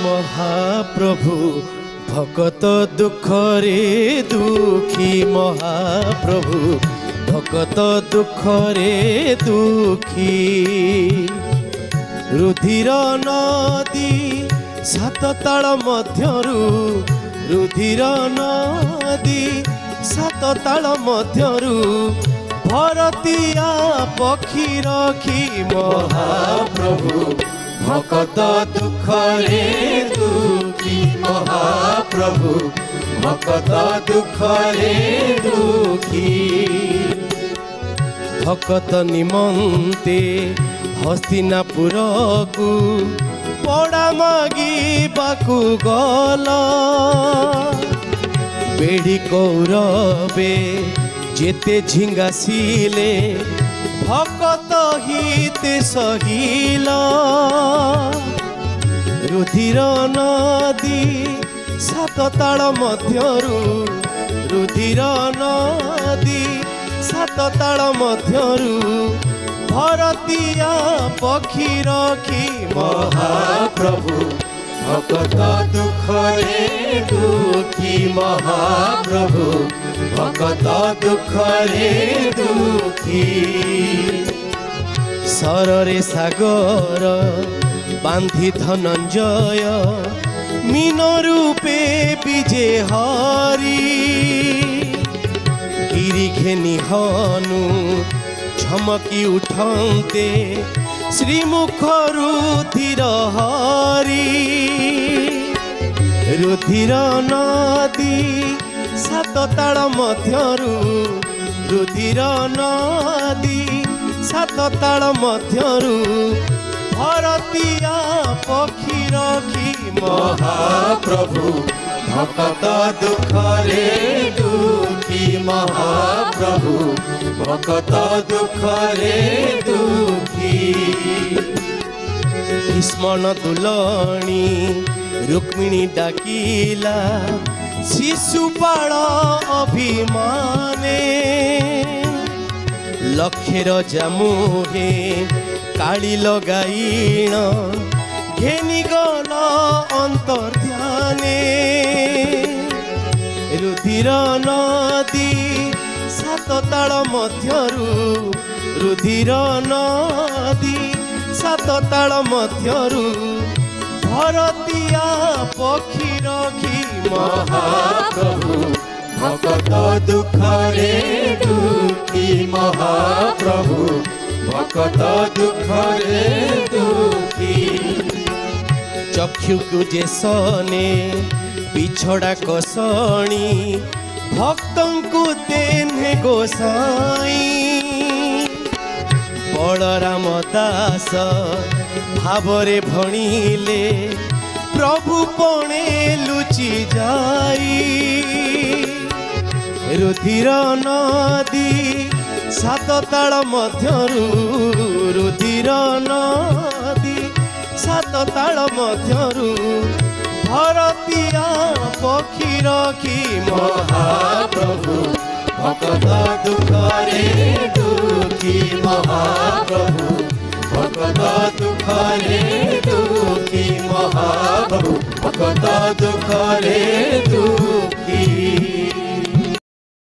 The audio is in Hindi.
महाप्रभु भकत दुखरे दुखी महाप्रभु भकत दुखरे दुखी रुधिर नदी सात ताल मध्यरु रुधिर नदी सात ताल मध्यरु भरतिया पक्षी रखी महाप्रभु भकत दुखरे दुखी महाप्रभु भकत दुखरे दुखी भकत निमंते हस्तिनापुर को पड़ा मागी बाकू गला बेड़ी कौरबे जेते झिंगासिले भकत हिते सहिला रुधिर नदी सात ताल मध्यरु रुधिर नदी सात ताल मध्यरु भरतिया पक्षी रखी महाप्रभु भकत दुखरे दुखी महाप्रभु भकत दुखरे दुखी सररे सागर बांधी धनंजय मीन रूपे विजे हरि गिरी घेनी हनु झमकी उठंते श्रीमुख रुधिर हरि रुधिर नदी सात ताल मध्यरु रुधिर नदी सात ताल मध्यरु भरतिया पक्षी रखी महाप्रभु भकत दुखरे दुखी महाप्रभु भकत दुखरे दुखी भीष्मण दुलणी रुक्मिणी डाकिला शिशुपाल अभिमाने लक्षेर जामुहे काली लगाईण घेनी गल अंतर्ध्याने रुधिर नदी सात ताल मध्यरु रुधिर नदी सात ताल मध्यरु भरतिया पक्षी रखी महाप्रभु भकत दुखरे दुखी महाप्रभु भकत दुखरे दुखी चक्षु कुजे सने बिछड़ा कसणी भक्तों को देने गोसाई बलराम दास भावरे भणिले प्रभु पणे लुचि जाई रुधिर नदी सात ताल मध्यरु रुधिर नदी सात ताल मध्यरु भरतिया पक्षी रखी महाप्रभु भकत दुखरे दुखी महाप्रभु भकत दुखरे दुखी महाप्रभु भकत दुखरे दुखी।